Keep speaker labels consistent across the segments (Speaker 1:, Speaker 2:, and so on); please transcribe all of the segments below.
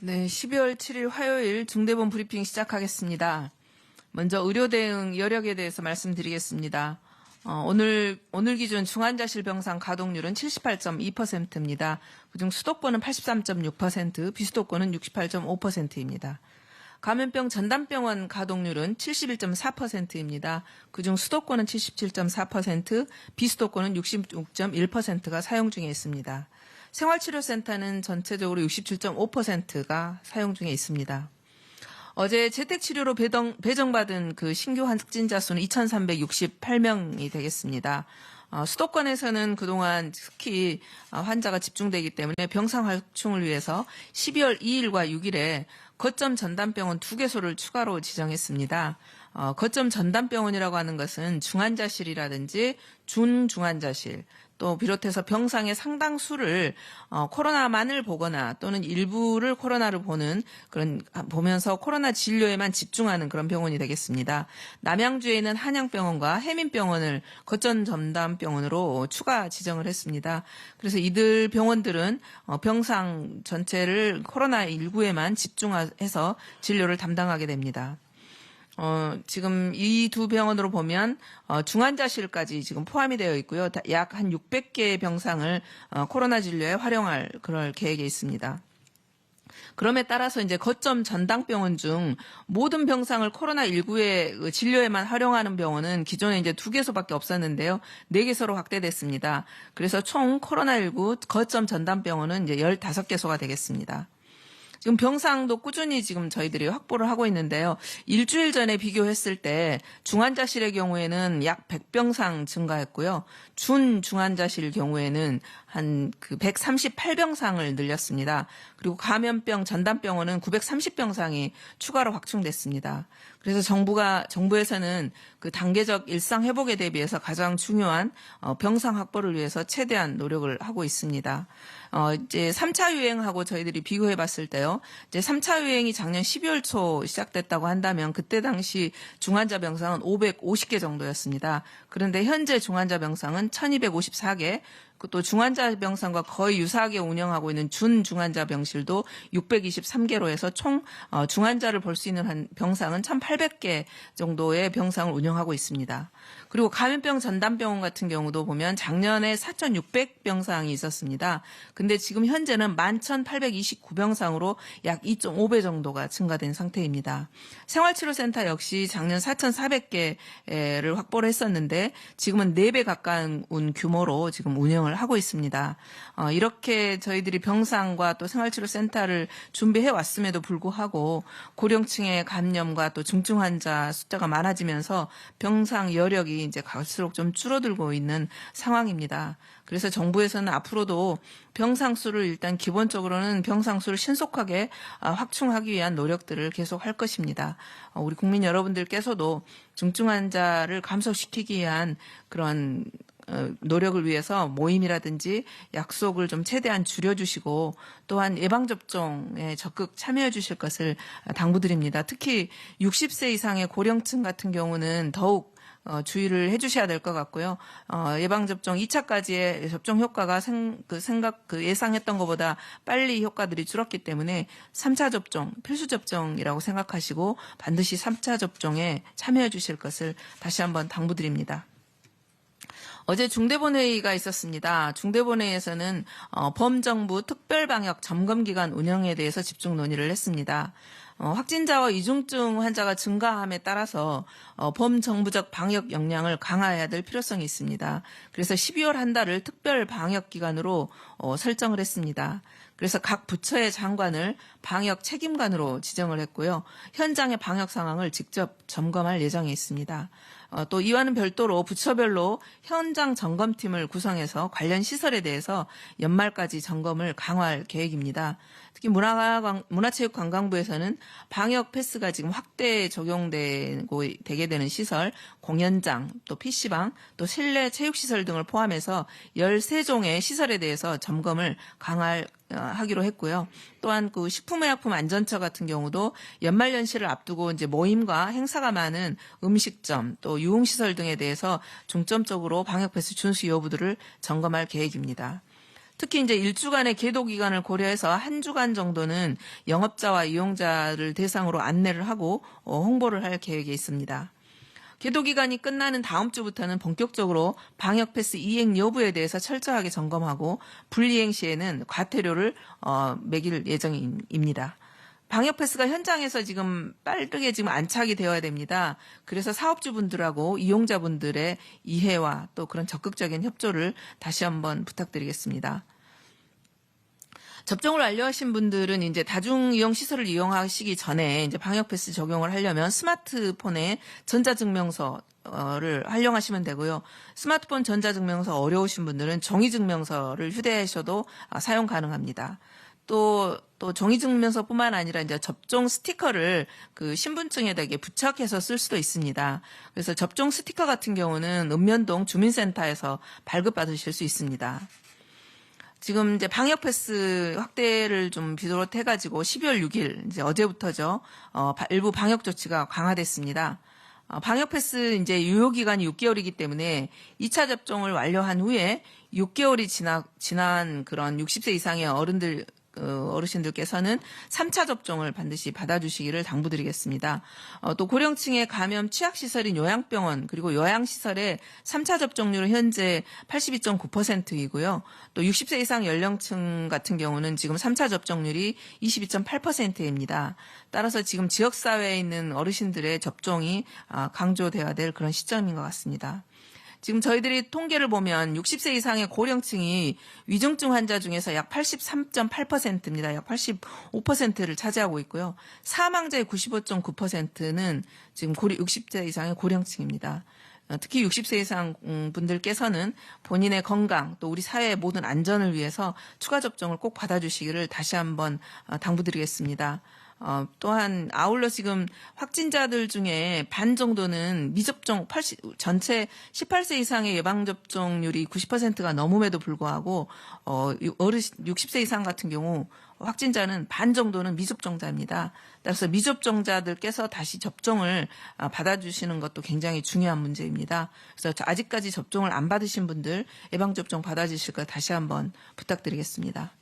Speaker 1: 네, 12월 7일 화요일 중대본 브리핑 시작하겠습니다. 먼저 의료 대응 여력에 대해서 말씀드리겠습니다. 오늘 기준 중환자실 병상 가동률은 78.2%입니다. 그중 수도권은 83.6%, 비수도권은 68.5%입니다. 감염병 전담병원 가동률은 71.4%입니다. 그중 수도권은 77.4%, 비수도권은 66.1%가 사용 중에 있습니다. 생활치료센터는 전체적으로 67.5%가 사용 중에 있습니다. 어제 재택치료로 배정받은 그 신규 확진자 수는 2,368명이 되겠습니다. 수도권에서는 그동안 특히 환자가 집중되기 때문에 병상 확충을 위해서 12월 2일과 6일에 거점 전담병원 2개소를 추가로 지정했습니다. 거점 전담병원이라고 하는 것은 중환자실이라든지 준중환자실, 또 비롯해서 병상의 상당수를 코로나만을 보거나 또는 일부를 코로나를 보면서 코로나 진료에만 집중하는 그런 병원이 되겠습니다. 남양주에 있는 한양병원과 해민병원을 거점 전담병원으로 추가 지정을 했습니다. 그래서 이들 병원들은 병상 전체를 코로나19에만 집중해서 진료를 담당하게 됩니다. 지금 이 두 병원으로 보면 중환자실까지 지금 포함이 되어 있고요. 약 한 600개의 병상을 코로나 진료에 활용할 그럴 계획에 있습니다. 그럼에 따라서 이제 거점 전담병원 중 모든 병상을 코로나19의 진료에만 활용하는 병원은 기존에 이제 2개소밖에 없었는데요. 4개소로 확대됐습니다. 그래서 총 코로나19 거점 전담병원은 이제 15개소가 되겠습니다. 지금 병상도 꾸준히 지금 저희들이 확보를 하고 있는데요. 일주일 전에 비교했을 때 중환자실의 경우에는 약 100병상 증가했고요. 준중환자실 경우에는 한 138병상을 늘렸습니다. 그리고 감염병 전담병원은 930병상이 추가로 확충됐습니다. 그래서 정부에서는 그 단계적 일상 회복에 대비해서 가장 중요한 병상 확보를 위해서 최대한 노력을 하고 있습니다. 이제 3차 유행하고 저희들이 비교해 봤을 때요. 이제 3차 유행이 작년 12월 초 시작됐다고 한다면 그때 당시 중환자 병상은 550개 정도였습니다. 그런데 현재 중환자 병상은 1254개, 또 중환자 병상과 거의 유사하게 운영하고 있는 준중환자 병실도 623개로 해서 총 중환자를 볼 수 있는 병상은 1,800개 정도의 병상을 운영하고 있습니다. 그리고 감염병 전담병원 같은 경우도 보면 작년에 4,600병상이 있었습니다. 근데 지금 현재는 11,829병상으로 약 2.5배 정도가 증가된 상태입니다. 생활치료센터 역시 작년 4,400개를 확보를 했었는데 지금은 4배 가까운 규모로 지금 운영을 하고 있습니다. 이렇게 저희들이 병상과 또 생활치료센터를 준비해 왔음에도 불구하고 고령층의 감염과 또 중증 환자 숫자가 많아지면서 병상 여력이 이제 갈수록 좀 줄어들고 있는 상황입니다. 그래서 정부에서는 앞으로도 병상 수를 일단 기본적으로는 병상 수를 신속하게 확충하기 위한 노력들을 계속 할 것입니다. 우리 국민 여러분들께서도 중증 환자를 감소시키기 위한 그런 노력을 위해서 모임이라든지 약속을 좀 최대한 줄여주시고 또한 예방접종에 적극 참여해 주실 것을 당부드립니다. 특히 60세 이상의 고령층 같은 경우는 더욱 주의를 해주셔야 될 것 같고요. 예방접종 2차까지의 접종 효과가 예상했던 것보다 빨리 효과들이 줄었기 때문에 3차 접종, 필수 접종이라고 생각하시고 반드시 3차 접종에 참여해 주실 것을 다시 한번 당부드립니다. 어제 중대본회의가 있었습니다. 중대본회의에서는 범정부 특별방역 점검기관 운영에 대해서 집중 논의를 했습니다. 확진자와 이중증 환자가 증가함에 따라서 범정부적 방역 역량을 강화해야 될 필요성이 있습니다. 그래서 12월 한 달을 특별 방역 기간으로 설정을 했습니다. 그래서 각 부처의 장관을 방역 책임관으로 지정을 했고요. 현장의 방역 상황을 직접 점검할 예정에 있습니다. 또 이와는 별도로 부처별로 현장 점검팀을 구성해서 관련 시설에 대해서 연말까지 점검을 강화할 계획입니다. 특히 문화체육관광부에서는 방역 패스가 지금 확대 적용되게 되는 시설, 공연장, 또 PC방, 또 실내 체육시설 등을 포함해서 13종의 시설에 대해서 점검을 강화하기로 했고요. 또한 그 식품의약품 안전처 같은 경우도 연말연시를 앞두고 이제 모임과 행사가 많은 음식점, 또 유흥시설 등에 대해서 중점적으로 방역 패스 준수 여부들을 점검할 계획입니다. 특히 이제 일주간의 계도 기간을 고려해서 한 주간 정도는 영업자와 이용자를 대상으로 안내를 하고 홍보를 할 계획이 있습니다. 계도 기간이 끝나는 다음 주부터는 본격적으로 방역 패스 이행 여부에 대해서 철저하게 점검하고 불이행 시에는 과태료를 매길 예정입니다. 방역 패스가 현장에서 지금 빠르게 지금 안착이 되어야 됩니다. 그래서 사업주분들하고 이용자분들의 이해와 또 그런 적극적인 협조를 다시 한번 부탁드리겠습니다. 접종을 완료하신 분들은 이제 다중이용 시설을 이용하시기 전에 이제 방역 패스 적용을 하려면 스마트폰에 전자증명서를 활용하시면 되고요. 스마트폰 전자증명서 어려우신 분들은 종이증명서를 휴대하셔도 사용 가능합니다. 또 종이증명서뿐만 아니라 이제 접종 스티커를 그 신분증에다 이렇게 부착해서 쓸 수도 있습니다. 그래서 접종 스티커 같은 경우는 읍면동 주민센터에서 발급받으실 수 있습니다. 지금 이제 방역 패스 확대를 좀 비롯해가지고 12월 6일 이제 어제부터죠. 일부 방역 조치가 강화됐습니다. 방역 패스 이제 유효 기간이 6개월이기 때문에 2차 접종을 완료한 후에 6개월이 지난 그런 60세 이상의 어르신들께서는 3차 접종을 반드시 받아주시기를 당부드리겠습니다. 또 고령층의 감염 취약시설인 요양병원 그리고 요양시설의 3차 접종률은 현재 82.9%이고요. 또 60세 이상 연령층 같은 경우는 지금 3차 접종률이 22.8%입니다. 따라서 지금 지역사회에 있는 어르신들의 접종이 강조되어야 될 그런 시점인 것 같습니다. 지금 저희들이 통계를 보면 60세 이상의 고령층이 위중증 환자 중에서 약 83.8%입니다. 약 85%를 차지하고 있고요. 사망자의 95.9%는 지금 60세 이상의 고령층입니다. 특히 60세 이상 분들께서는 본인의 건강 또 우리 사회의 모든 안전을 위해서 추가 접종을 꼭 받아주시기를 다시 한번 당부드리겠습니다. 또한 아울러 지금 확진자들 중에 반 정도는 미접종 전체 18세 이상의 예방접종률이 90%가 넘음에도 불구하고 60세 이상 같은 경우 확진자는 반 정도는 미접종자입니다. 따라서 미접종자들께서 다시 접종을 받아주시는 것도 굉장히 중요한 문제입니다. 그래서 아직까지 접종을 안 받으신 분들 예방접종 받아주실 것 다시 한번 부탁드리겠습니다.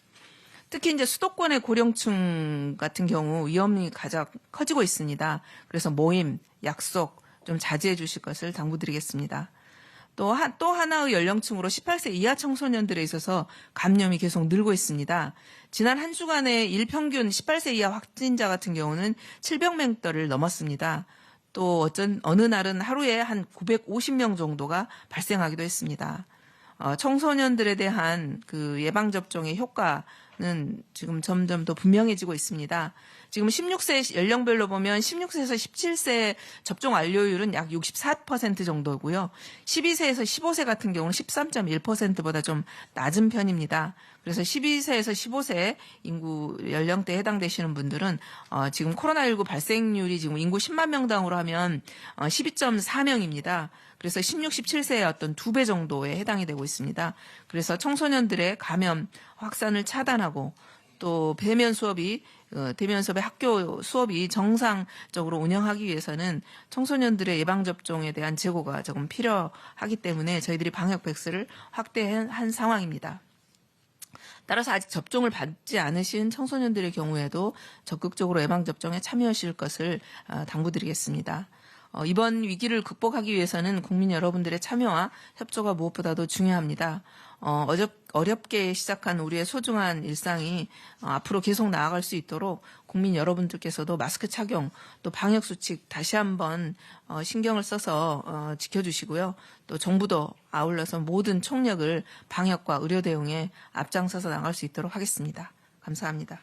Speaker 1: 특히 이제 수도권의 고령층 같은 경우 위험이 가장 커지고 있습니다. 그래서 모임, 약속 좀 자제해 주실 것을 당부드리겠습니다. 또 하나의 연령층으로 18세 이하 청소년들에 있어서 감염이 계속 늘고 있습니다. 지난 한 주간의 일평균 18세 이하 확진자 같은 경우는 700명대를 넘었습니다. 또 어느 날은 하루에 한 950명 정도가 발생하기도 했습니다. 청소년들에 대한 그 예방접종의 효과는 지금 점점 더 분명해지고 있습니다. 지금 16세 연령별로 보면 16세에서 17세 접종 완료율은 약 64% 정도고요. 12세에서 15세 같은 경우는 13.1%보다 좀 낮은 편입니다. 그래서 12세에서 15세 인구 연령대에 해당되시는 분들은 지금 코로나19 발생률이 지금 인구 10만 명당으로 하면 12.4명입니다. 그래서 16, 17세의 어떤 2배 정도에 해당이 되고 있습니다. 그래서 청소년들의 감염 확산을 차단하고 또 대면 수업의 학교 수업이 정상적으로 운영하기 위해서는 청소년들의 예방접종에 대한 재고가 조금 필요하기 때문에 저희들이 방역 백스를 확대한 상황입니다. 따라서 아직 접종을 받지 않으신 청소년들의 경우에도 적극적으로 예방접종에 참여하실 것을 당부드리겠습니다. 이번 위기를 극복하기 위해서는 국민 여러분들의 참여와 협조가 무엇보다도 중요합니다. 어렵게 시작한 우리의 소중한 일상이 앞으로 계속 나아갈 수 있도록 국민 여러분들께서도 마스크 착용 또 방역수칙 다시 한번 신경을 써서 지켜주시고요. 또 정부도 아울러서 모든 총력을 방역과 의료 대응에 앞장서서 나갈 수 있도록 하겠습니다. 감사합니다.